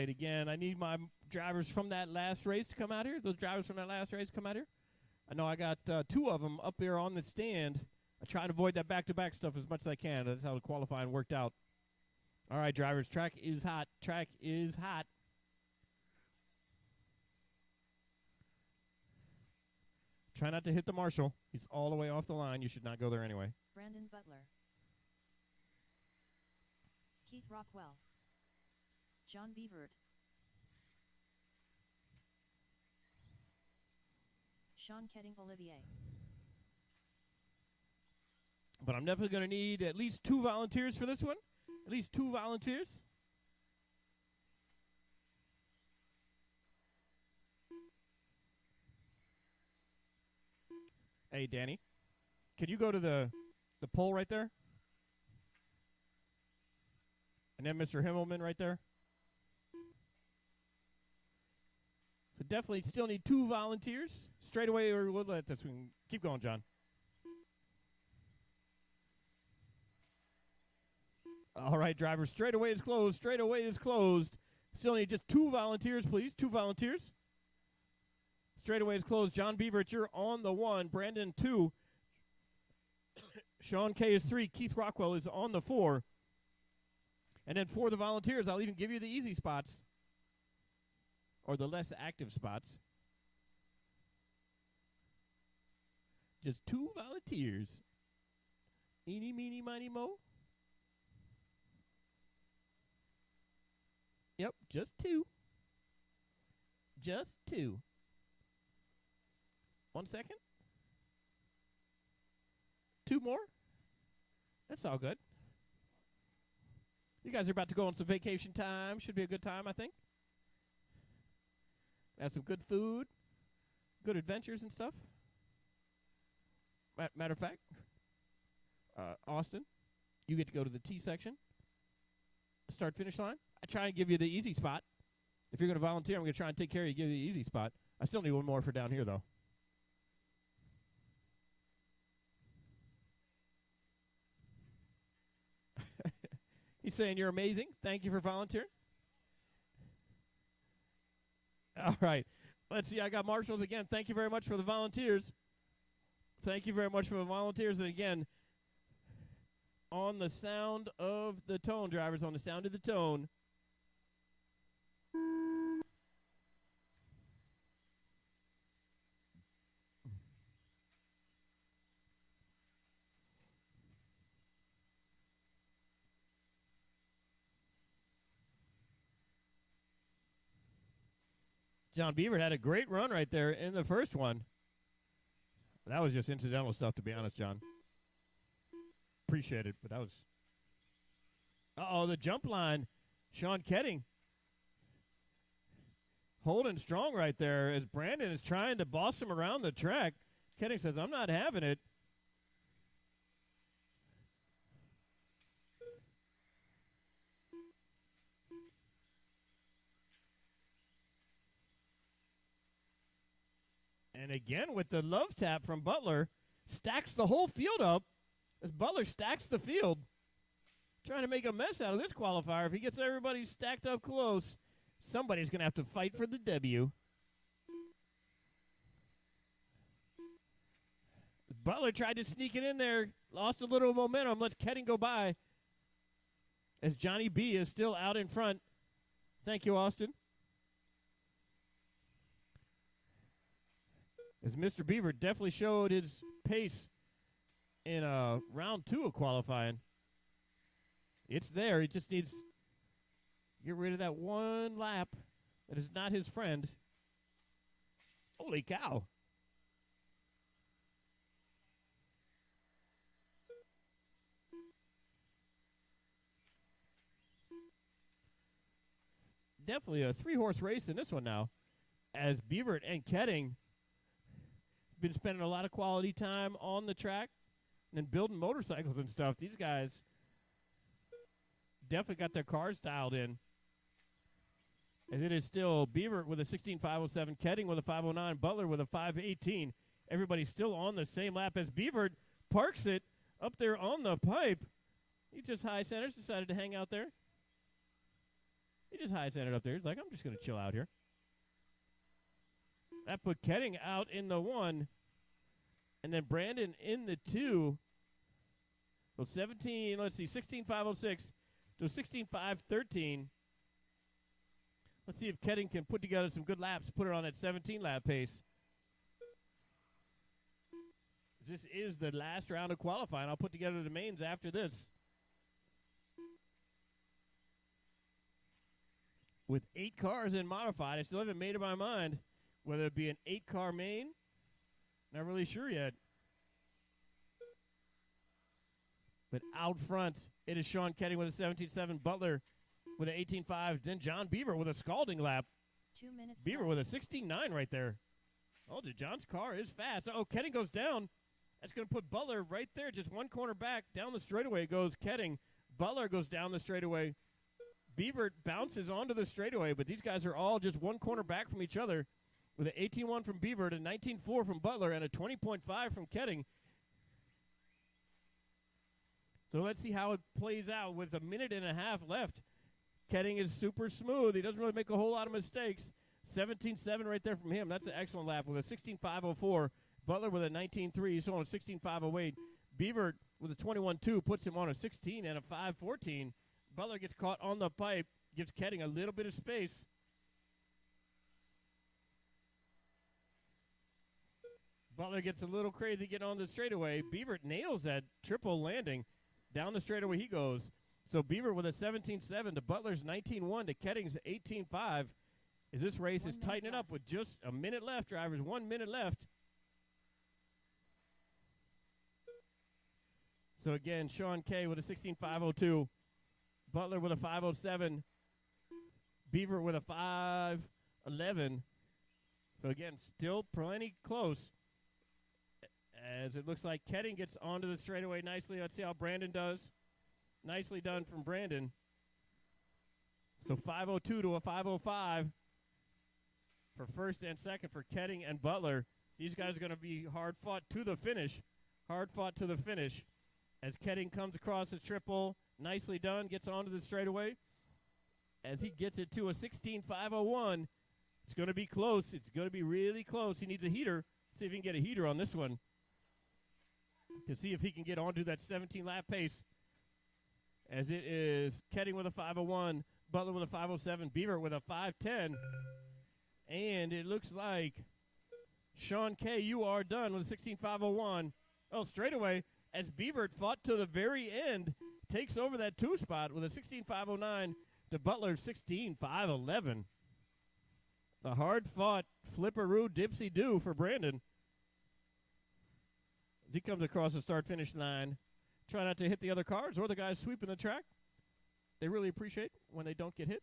right, again, I need my drivers from that last race to come out here. Those drivers from that last race come out here. I know I got 2 of them up there on the stand. I try to avoid that back-to-back stuff as much as I can. That's how the qualifying worked out. All right, drivers, track is hot. Track is hot. Try not to hit the marshal. He's all the way off the line. You should not go there anyway. Brandon Butler. Keith Rockwell. John Beavert. Sean Ketting Olivier. But I'm definitely going to need at least 2 volunteers for this one. At least 2 volunteers. Hey, Danny, can you go to the pole right there? And then Mr. Himmelman right there. So definitely still need 2 volunteers. Straight away, or we'll let this one keep going, John. All right, drivers, straight away is closed. Straight away is closed. Still need just 2 volunteers, please. 2 volunteers. Straight away is closed. John Beavert, you're on the 1. Brandon, 2. Sean K is 3. Keith Rockwell is on the 4. And then for the volunteers, I'll even give you the easy spots. Or the less active spots. Just 2 volunteers. Eeny, meeny, miny, mo. Yep, just 2. Just 2. 1 second. 2 more. That's all good. You guys are about to go on some vacation time. Should be a good time, I think. Have some good food, good adventures and stuff. Matter of fact, Austin, you get to go to the T section, start-finish line. I try and give you the easy spot. If you're going to volunteer, I'm going to try and take care of you, give you the easy spot. I still need 1 more for down here, though. He's saying you're amazing. Thank you for volunteering. All right. Let's see. I got marshals again. Thank you very much for the volunteers. Thank you very much for the volunteers. And again, on the sound of the tone, drivers, on the sound of the tone. John Beavert had a great run right there in the first one. That was just incidental stuff, to be honest, John. Appreciate it, but that was... Uh-oh, the jump line. Sean Ketting holding strong right there as Brandon is trying to boss him around the track. Ketting says, I'm not having it. And again, with the love tap from Butler, stacks the whole field up as Butler stacks the field. Trying to make a mess out of this qualifier. If he gets everybody stacked up close, somebody's going to have to fight for the W. Butler tried to sneak it in there, lost a little momentum, lets Ketting go by. As Johnny B is still out in front. Thank you, Austin. As Mr. Beaver definitely showed his pace in round 2 of qualifying. It's there. He just needs to get rid of that 1 lap that is not his friend. Holy cow. Definitely a 3-horse race in this one now. As Beavert and Ketting been spending a lot of quality time on the track and building motorcycles and stuff. These guys definitely got their cars dialed in. As it is still Beavert with a 16.507, Ketting with a 509, Butler with a 518. Everybody's still on the same lap as Beavert parks it up there on the pipe. He just high centers, decided to hang out there. He just high-centered up there. He's like, I'm just going to chill out here. That put Ketting out in the 1. And then Brandon in the 2. So 16.506 to 16.513. Let's see if Ketting can put together some good laps, put it on that 17-lap pace. This is the last round of qualifying. I'll put together the mains after this. With 8 cars in modified, I still haven't made up my mind whether it be an 8-car main. Not really sure yet. But out front, it is Sean Ketting with a 17.7, Butler with an 18.5, then John Beaver with a scalding lap. 2 minutes Beaver left. with a 16.9 right there. Oh, John's car is fast. Oh, Ketting goes down. That's going to put Butler right there, just one corner back. Down the straightaway goes Ketting. Butler goes down the straightaway. Beaver bounces onto the straightaway, but these guys are all just one corner back from each other with an 18.1 from Beaver, a 19.4 from Butler, and a 20.5 from Ketting. So let's see how it plays out with a minute and a half left. Ketting is super smooth. He doesn't really make a whole lot of mistakes. 17.7 right there from him. That's an excellent lap with a 16.504. Butler with a 19.3. He's on a 16.508. Beaver with a 21.2 puts him on a 16 and a 5.14. Butler gets caught on the pipe, gives Ketting a little bit of space. Butler gets a little crazy getting on the straightaway. Beaver nails that triple landing. Down the straightaway he goes. So Beaver with a 17.7 to Butler's 19.1 to Ketting's 18.5. As this race is tightening up with just a minute left, drivers. 1 minute left. So again, Sean K with a 16.502. Butler with a 5.07. Beaver with a 5.11. So again, still plenty close. As it looks like Ketting gets onto the straightaway nicely. Let's see how Brandon does. Nicely done from Brandon. So 5.02 to a 5.05 for first and second for Ketting and Butler. These guys are going to be hard fought to the finish. Hard fought to the finish. As Ketting comes across his triple, nicely done, gets onto the straightaway. As he gets it to a 16.501, it's going to be close. It's going to be really close. He needs a heater. See if he can get a heater on this one to see if he can get onto that 17-lap pace. As it is Ketting with a 5.01, Butler with a 5.07, Beaver with a 5.10. And it looks like Sean K., you are done with a 16.501. Oh, straightaway, as Beaver fought to the very end, takes over that 2 spot with a 16.509 to Butler's 16.511. The hard-fought flipperoo dipsy-doo for Brandon. As he comes across the start-finish line, try not to hit the other cars or the guys sweeping the track. They really appreciate when they don't get hit.